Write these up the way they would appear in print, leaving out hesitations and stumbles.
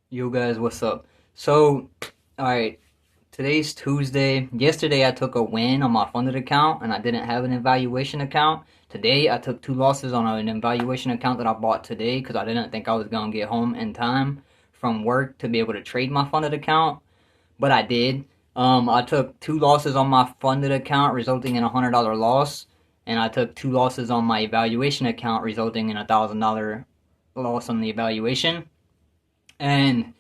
Yo guys, what's up? So, alright, today's Tuesday. Yesterday I took a win on my funded account and I didn't have an evaluation account. Today I took two losses on an evaluation account that I bought today because I didn't think I was gonna get home in time from work to be able to trade my funded account, but I did. I took two losses on my funded account, resulting in $100 loss, and I took two losses on my evaluation account, resulting in $1,000 loss on the evaluation. And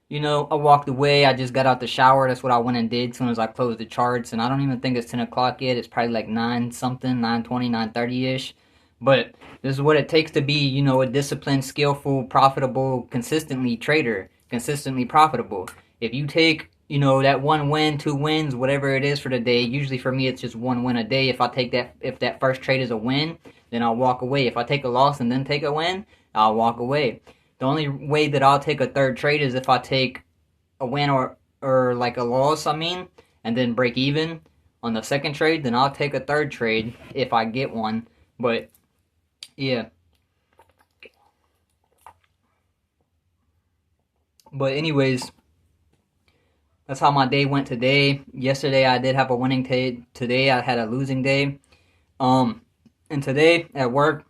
I walked away. I just got out the shower. That's what I went and did as soon as I closed the charts. And I don't even think it's 10 o'clock yet. It's probably like 9 something, 9:20, 9:30 ish. But this is what it takes to be, a disciplined, skillful, profitable, consistently trader, consistently profitable. If you take, that one win, two wins, whatever it is for the day, usually for me it's just one win a day. If that first trade is a win, then I'll walk away. If I take a loss and then take a win, I'll walk away. The only way that I'll take a third trade is if I take a win or like a loss, I mean, and then break even on the second trade, then I'll take a third trade if I get one. But yeah. But anyways, that's how my day went today. Yesterday I did have a winning day. Today I had a losing day. Um and today at work,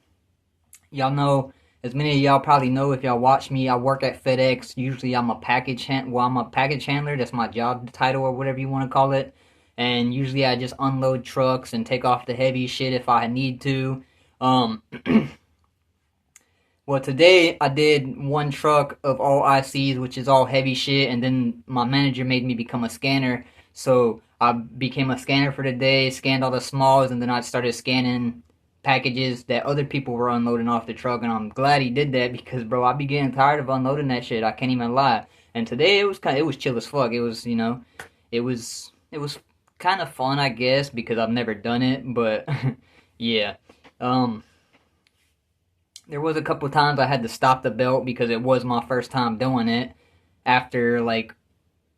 y'all know, as many of y'all probably know if y'all watch me, I work at FedEx. Usually I'm a package handler. That's my job title or whatever you want to call it. And usually I just unload trucks and take off the heavy shit if I need to. Um well, today I did one truck of all ICs, which is all heavy shit, and then my manager made me become a scanner. So I became a scanner for the day, scanned all the smalls, and then I started scanning packages that other people were unloading off the truck. And I'm glad he did that because, bro, I be getting tired of unloading that shit. I can't even lie. And today it was chill as fuck. It was kind of fun, I guess, because I've never done it. But yeah. Um, there was a couple times I had to stop the belt because it was my first time doing it after like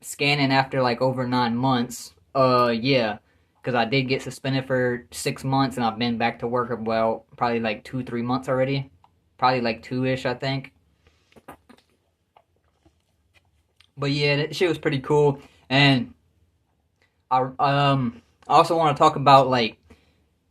scanning after like over 9 months. Yeah, because I did get suspended for 6 months and I've been back to work, well, probably like 2, 3 months already. Probably like two ish, I think. But yeah, that shit was pretty cool. And I also want to talk about like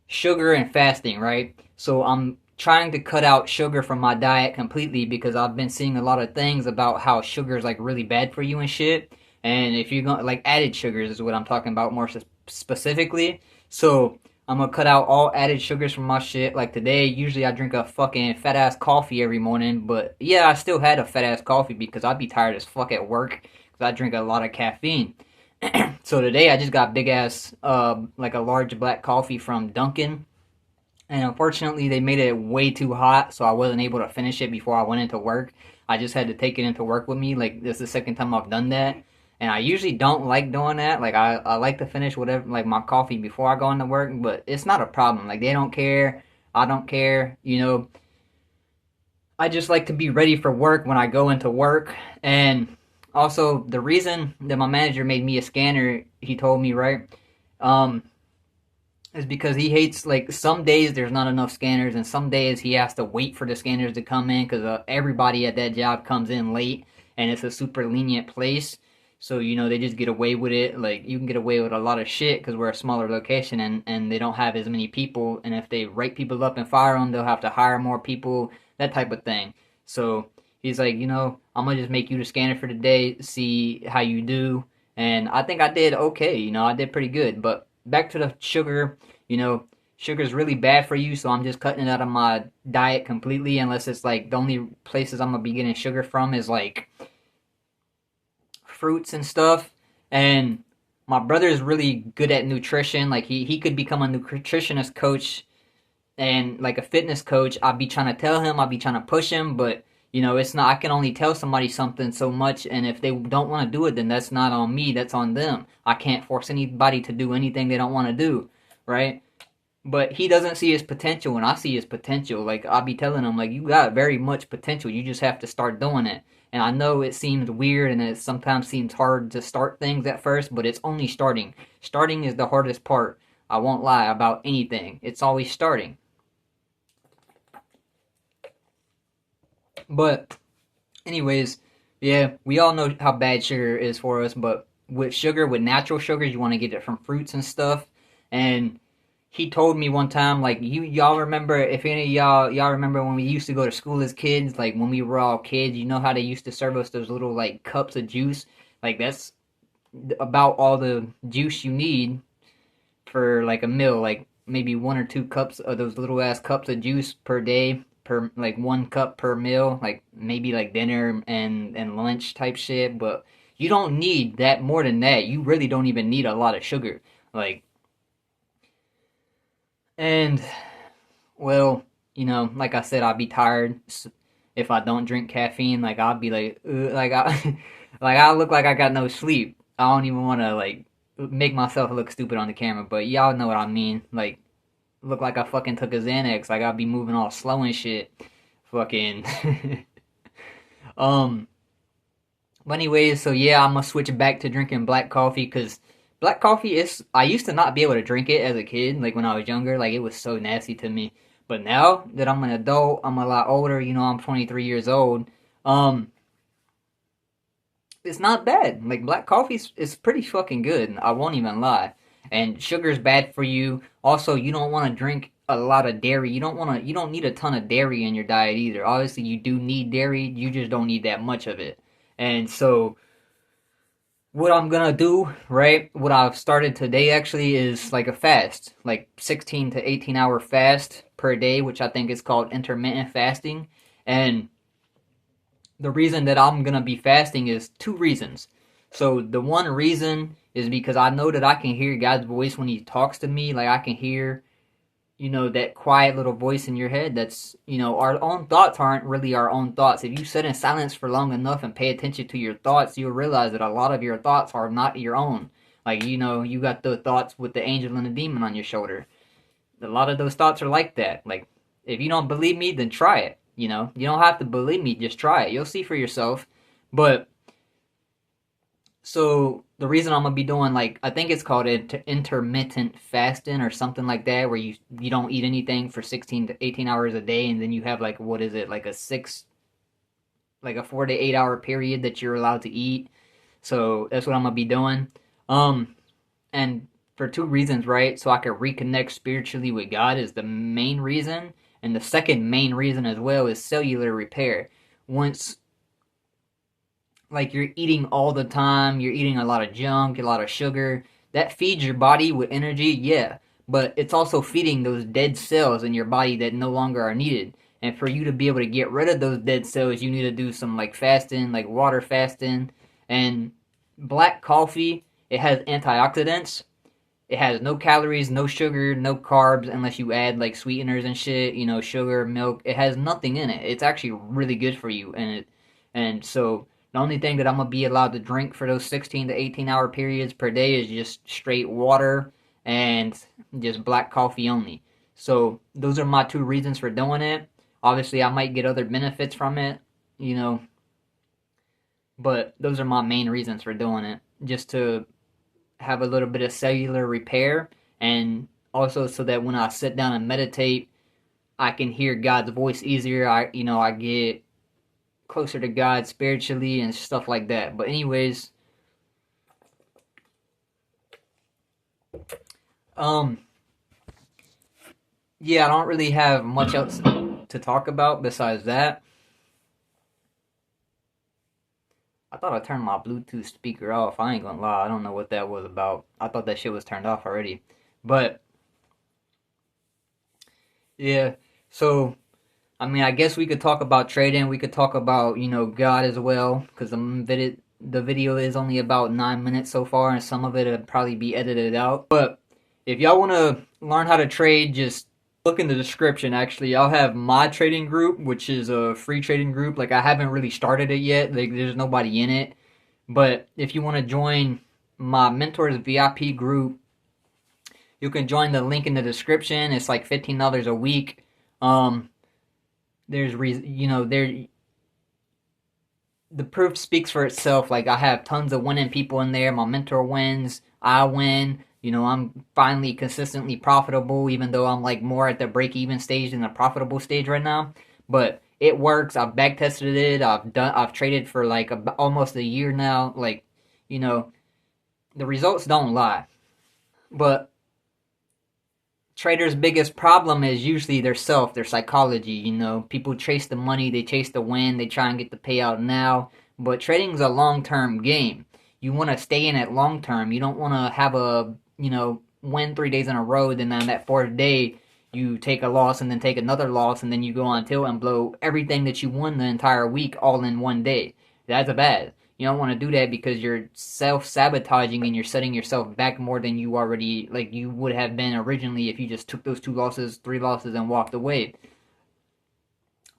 sugar and fasting, right? So I'm trying to cut out sugar from my diet completely because I've been seeing a lot of things about how sugar is like really bad for you and shit. And if you're going like added sugars is what I'm talking about more specifically. So I'm gonna cut out all added sugars from my shit. Like today, usually I drink a fucking fat ass coffee every morning, but yeah, I still had a fat ass coffee because I'd be tired as fuck at work because I drink a lot of caffeine. So today I just got big ass like a large black coffee from Dunkin', and unfortunately they made it way too hot, so I wasn't able to finish it before I went into work. I just had to take it into work with me. Like this is the second time I've done that, and I usually don't like doing that. Like I like to finish whatever like my coffee before I go into work, but it's not a problem. Like they don't care, I don't care. I just like to be ready for work when I go into work. And also the reason that my manager made me a scanner, he told me, right? Um, is because he hates like some days there's not enough scanners and some days he has to wait for the scanners to come in because everybody at that job comes in late and it's a super lenient place, so they just get away with it. Like you can get away with a lot of shit because we're a smaller location and they don't have as many people, and if they write people up and fire them they'll have to hire more people, that type of thing. So he's like, I'm gonna just make you the scanner for the day, see how you do. And I think I did okay. I did pretty good. But back to the sugar. Sugar is really bad for you, so I'm just cutting it out of my diet completely. Unless it's like the only places I'm gonna be getting sugar from is like fruits and stuff. And my brother is really good at nutrition. Like he could become a nutritionist coach and like a fitness coach. I'll be trying to tell him, I'll be trying to push him, but it's not. I can only tell somebody something so much, and if they don't want to do it, then that's not on me. That's on them. I can't force anybody to do anything they don't want to do, right? But he doesn't see his potential, and I see his potential. Like I'll be telling him, like you got very much potential. You just have to start doing it. And I know it seems weird, and it sometimes seems hard to start things at first, but it's only starting. Starting is the hardest part. I won't lie about anything. It's always starting. But anyways, Yeah, we all know how bad sugar is for us, but with sugar, with natural sugars, you want to get it from fruits and stuff. And he told me one time, like y'all remember, if any of y'all remember when we used to go to school as kids, like when we were all kids, you know how they used to serve us those little like cups of juice? Like that's about all the juice you need for like a meal, like maybe 1 or 2 cups of those little ass cups of juice per day, per like 1 cup per meal, like maybe like dinner and lunch type shit. But you don't need that more than that. You really don't even need a lot of sugar. Like, and well, like I said, I'd be tired if I don't drink caffeine. Like I'll be like, like I, like I look like I got no sleep. I don't even want to like make myself look stupid on the camera, but y'all know what I mean. Like look like I fucking took a Xanax. Like I'll be moving all slow and shit. Fucking. um. But anyways, so yeah, I'm gonna switch back to drinking black coffee because black coffee is. I used to not be able to drink it as a kid, like when I was younger. Like it was so nasty to me. But now that I'm an adult, I'm a lot older. I'm 23 years old. Um, it's not bad. Like black coffee is pretty fucking good. I won't even lie. And sugar's bad for you. Also, you don't want to drink a lot of dairy. You don't need a ton of dairy in your diet either. Obviously, you do need dairy. You just don't need that much of it. And so what I'm gonna do, right? What I've started today actually is like a fast, like 16 to 18 hour fast per day, which I think is called intermittent fasting. And the reason that I'm gonna be fasting is two reasons. So the one reason is because I know that I can hear God's voice when He talks to me. Like I can hear, that quiet little voice in your head. That's, our own thoughts aren't really our own thoughts. If you sit in silence for long enough and pay attention to your thoughts, you'll realize that a lot of your thoughts are not your own. Like, you got the thoughts with the angel and the demon on your shoulder. A lot of those thoughts are like that. Like, if you don't believe me, then try it. You don't have to believe me, just try it. You'll see for yourself. But so the reason I'm gonna be doing, like, I think it's called intermittent fasting or something like that, where you don't eat anything for 16 to 18 hours a day, and then you have like, what is it, like a 4 to 8 hour period that you're allowed to eat. So that's what I'm gonna be doing. Um, and for two reasons, right? So I can reconnect spiritually with God is the main reason, and the second main reason as well is cellular repair. Once like you're eating all the time, you're eating a lot of junk, a lot of sugar, that feeds your body with energy, yeah, but it's also feeding those dead cells in your body that no longer are needed. And for you to be able to get rid of those dead cells, you need to do some like fasting, like water fasting. And black coffee, it has antioxidants. It has no calories, no sugar, no carbs, unless you add like sweeteners and shit, sugar, milk. It has nothing in it. It's actually really good for you, and so the only thing that I'm gonna be allowed to drink for those 16 to 18 hour periods per day is just straight water and just black coffee only. So those are my two reasons for doing it. Obviously, I might get other benefits from it, you know, but those are my main reasons for doing it. Just to have a little bit of cellular repair, and also so that when I sit down and meditate, I can hear God's voice easier. I get closer to God spiritually and stuff like that. But anyways, um, yeah, I don't really have much else to talk about besides that. I thought I turned my Bluetooth speaker off. I ain't gonna lie, I don't know what that was about. I thought that shit was turned off already. But yeah, so I mean, I guess we could talk about trading. We could talk about, God as well, because the video is only about 9 minutes so far, and some of it will probably be edited out. But if y'all want to learn how to trade, just look in the description. Actually, I'll have my trading group, which is a free trading group. Like I haven't really started it yet. Like there's nobody in it. But if you want to join my mentors VIP group, you can join the link in the description. It's like $15 a week. Um, there's there the proof speaks for itself. Like I have tons of winning people in there. My mentor wins, I win. I'm finally consistently profitable, even though I'm like more at the break even stage than the profitable stage right now. But it works. I've back tested it. I've traded for like almost a year now. Like, you know, the results don't lie. But traders' biggest problem is usually their self, their psychology. People chase the money, they chase the win, they try and get the payout now. But trading's a long-term game. You want to stay in it long term. You don't want to have a win 3 days in a row, then on that fourth day you take a loss and then take another loss and then you go on tilt and blow everything that you won the entire week all in one day. That's bad. You don't want to do that because you're self-sabotaging and you're setting yourself back more than you already, like you would have been originally if you just took those 2 losses, 3 losses and walked away.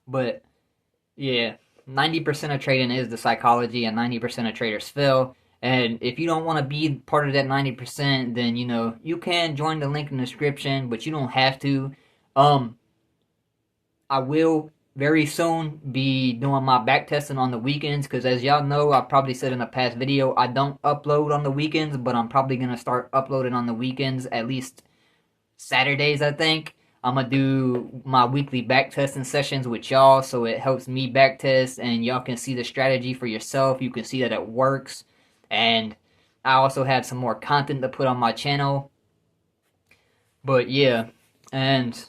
But yeah, 90% of trading is the psychology and 90% of traders fail. And if you don't want to be part of that 90%, then you can join the link in the description, but you don't have to. I will very soon be doing my back testing on the weekends, because as y'all know, I probably said in a past video, I don't upload on the weekends, but I'm probably going to start uploading on the weekends, at least Saturdays, I think. I'm going to do my weekly back testing sessions with y'all, so it helps me back test, and y'all can see the strategy for yourself. You can see that it works, and I also have some more content to put on my channel. But yeah, and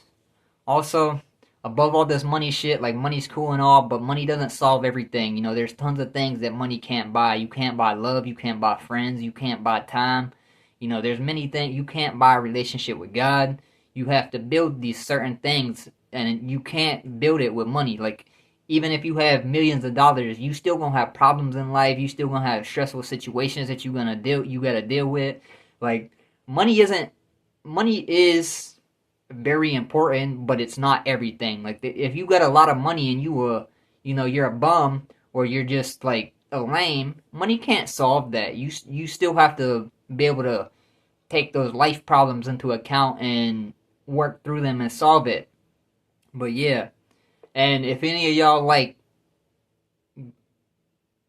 also, above all this money shit, like money's cool and all, but money doesn't solve everything. There's tons of things that money can't buy. You can't buy love, you can't buy friends, you can't buy time. There's many things. You can't buy a relationship with God. You have to build these certain things, and you can't build it with money. Like, even if you have millions of dollars, you still gonna have problems in life. You still gonna have stressful situations that you gotta deal with. Like, money is very important, but it's not everything. Like, if you got a lot of money and you're a bum, or you're just like a lame, money can't solve that. You still have to be able to take those life problems into account and work through them and solve it. But yeah, and if any of y'all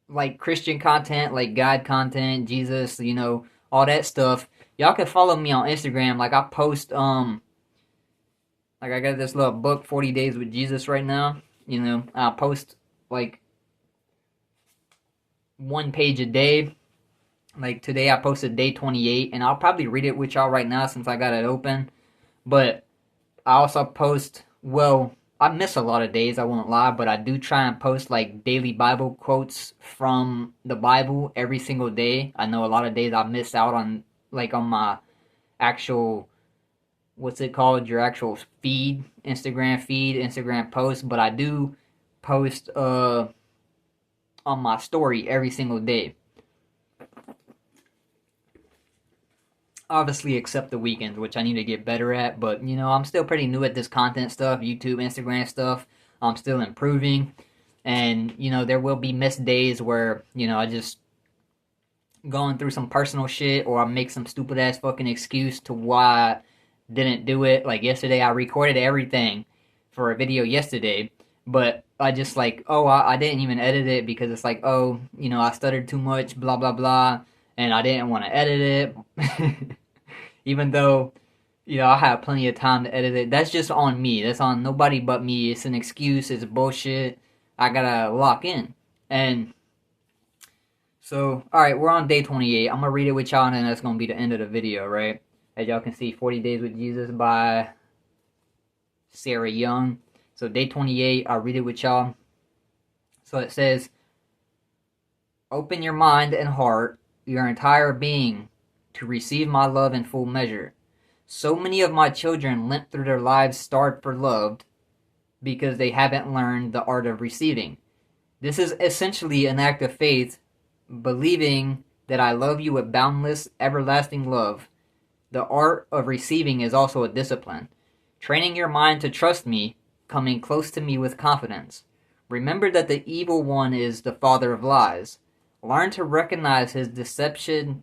like Christian content, like God content, Jesus, all that stuff, y'all can follow me on Instagram. Like, I post like, I got this little book, 40 Days with Jesus, right now. I post like 1 page a day. Like, today I posted day 28, and I'll probably read it with y'all right now since I got it open. But I also post, well, I miss a lot of days, I won't lie, but I do try and post like daily Bible quotes from the Bible every single day. I know a lot of days I miss out on, like, on my actual, what's it called, your actual feed, Instagram post, but I do post on my story every single day. Obviously, except the weekends, which I need to get better at. But I'm still pretty new at this content stuff, YouTube, Instagram stuff. I'm still improving, and there will be missed days where I just going through some personal shit, or I make some stupid ass fucking excuse to why I didn't do it. Like yesterday, I recorded everything for a video yesterday, but I just like, I didn't even edit it because it's like, I stuttered too much, blah blah blah, and I didn't want to edit it. Even though, I have plenty of time to edit it. That's just on me. That's on nobody but me. It's an excuse. It's bullshit. I gotta lock in. And so, alright, we're on day 28. I'm gonna read it with y'all, and then that's gonna be the end of the video, right? As y'all can see, 40 Days with Jesus by Sarah Young. So, day 28, I'll read it with y'all. So, it says, "Open your mind and heart, your entire being, to receive my love in full measure. So many of my children limp through their lives starved for love because they haven't learned the art of receiving. This is essentially an act of faith, believing that I love you with boundless, everlasting love. The art of receiving is also a discipline. Training your mind to trust me, coming close to me with confidence. Remember that the evil one is the father of lies. Learn to recognize his deceptive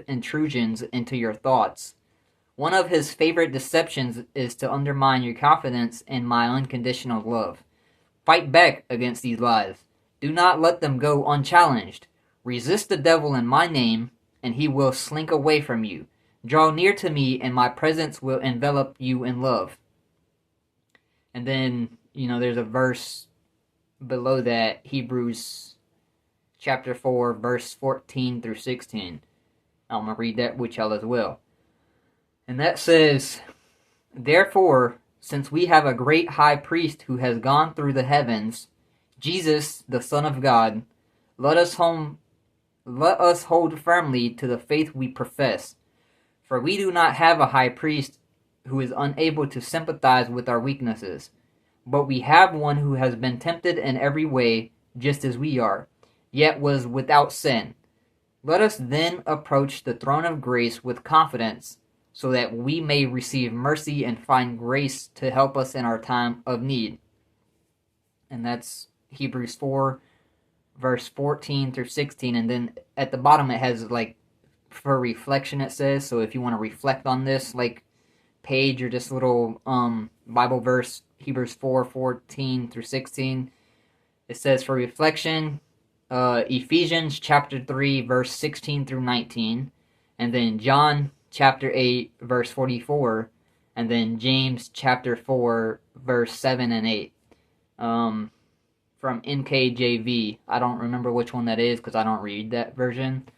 intrusions into your thoughts. One of his favorite deceptions is to undermine your confidence in my unconditional love. Fight back against these lies. Do not let them go unchallenged. Resist the devil in my name, and he will slink away from you. Draw near to me, and my presence will envelop you in love. And then, there's a verse below that, Hebrews chapter 4, verse 14 through 16. I'm going to read that with y'all as well. And that says, "Therefore, since we have a great high priest who has gone through the heavens, Jesus, the Son of God, let us hold firmly to the faith we profess. For we do not have a high priest who is unable to sympathize with our weaknesses, but we have one who has been tempted in every way, just as we are, yet was without sin. Let us then approach the throne of grace with confidence, so that we may receive mercy and find grace to help us in our time of need." And that's Hebrews 4, verse 14 through 16. And then at the bottom it has, like, for reflection, it says. So if you want to reflect on this, like, page or this little Bible verse, Hebrews 4, 14 through 16, it says, for reflection, Ephesians chapter 3, verse 16 through 19, and then John chapter 8, verse 44, and then James chapter 4, verse 7 and 8. From NKJV. I don't remember which one that is because I don't read that version.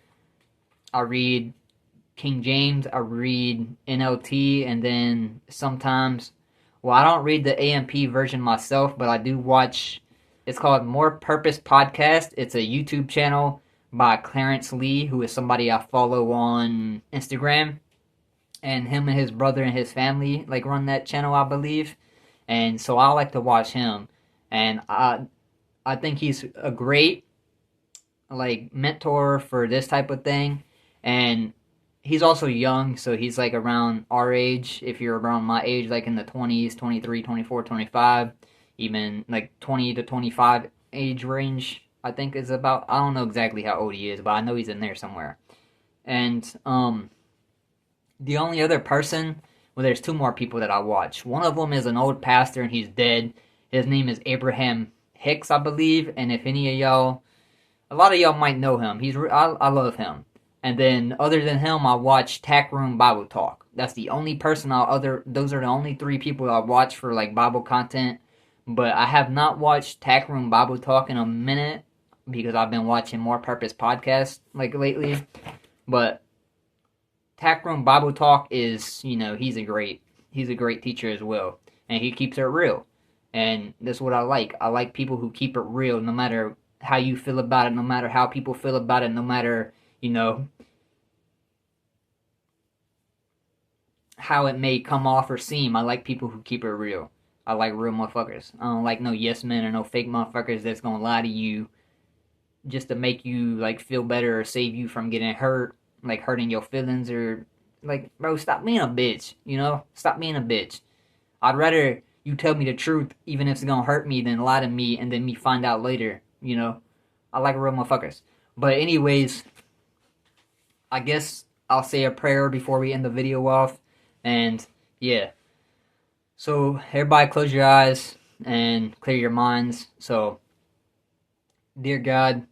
I read King James, I read NLT, and then sometimes, I don't read the AMP version myself, but I do watch, it's called More Purpose Podcast. It's a YouTube channel by Clarence Lee, who is somebody I follow on Instagram. And him and his brother and his family, like, run that channel, I believe. And so I like to watch him. And I think he's a great, like, mentor for this type of thing. And he's also young, so he's, like, around our age. If you're around my age, like, in the 20s, 23, 24, 25, even, like, 20 to 25 age range, I think is about. I don't know exactly how old he is, but I know he's in there somewhere. And the only other person, there's two more people that I watch. One of them is an old pastor, and he's dead. His name is Abraham Hicks, I believe. And if any of y'all, a lot of y'all might know him. I love him. And then other than him, I watch Tack Room Bible Talk. That's the only person those are the only three people I watch for, like, Bible content. But I have not watched Tack Room Bible Talk in a minute because I've been watching More Purpose Podcast, like, lately. But Tack Room Bible Talk is, he's a great teacher as well. And he keeps it real. And that's what I like. I like people who keep it real, no matter how you feel about it, no matter how people feel about it, no matter, how it may come off or seem. I like people who keep it real. I like real motherfuckers. I don't like no yes men or no fake motherfuckers that's gonna lie to you just to make you, like, feel better or save you from getting hurt, like, hurting your feelings, or, like, bro, stop being a bitch, Stop being a bitch. I'd rather you tell me the truth, even if it's gonna hurt me, than lie to me and then me find out later, I like real motherfuckers. But anyways, I guess I'll say a prayer before we end the video off. And yeah. So everybody close your eyes and clear your minds. So, dear God,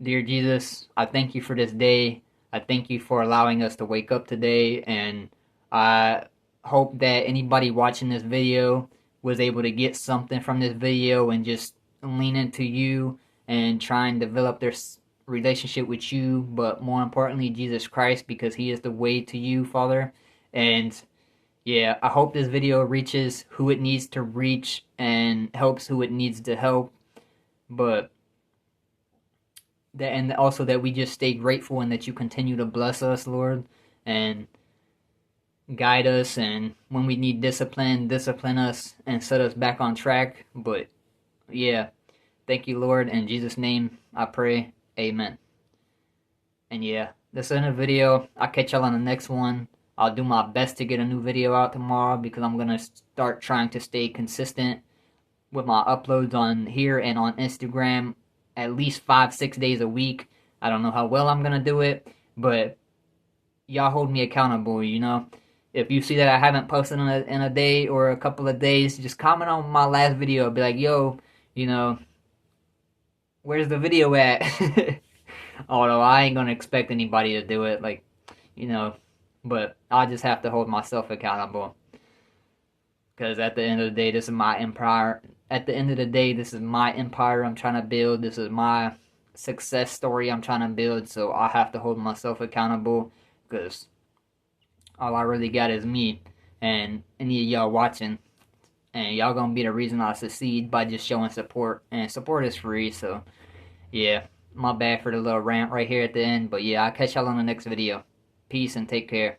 dear Jesus, I thank you for this day. I thank you for allowing us to wake up today. And I hope that anybody watching this video was able to get something from this video and just lean into you and try and develop their relationship with you, but more importantly, Jesus Christ, because he is the way to you, Father. And yeah, I hope this video reaches who it needs to reach and helps who it needs to help. But and also that we just stay grateful and that you continue to bless us, Lord, and guide us, and when we need discipline us and set us back on track. But yeah, thank you, Lord. In Jesus' name I pray. Amen. And yeah, that's the end of the video. I'll catch y'all on the next one. I'll do my best to get a new video out tomorrow because I'm going to start trying to stay consistent with my uploads on here and on Instagram at least 5-6 days a week. I don't know how well I'm going to do it, but y'all hold me accountable, If you see that I haven't posted in a day or a couple of days, just comment on my last video. Be like, yo, where's the video at? Although I ain't gonna expect anybody to do it, like, but I just have to hold myself accountable. Because at the end of the day, this is my empire. At the end of the day, this is my empire I'm trying to build. This is my success story I'm trying to build. So I have to hold myself accountable because all I really got is me and any of y'all watching. And y'all gonna be the reason I succeed by just showing support. And support is free, so yeah. My bad for the little rant right here at the end. But yeah, I'll catch y'all on the next video. Peace and take care.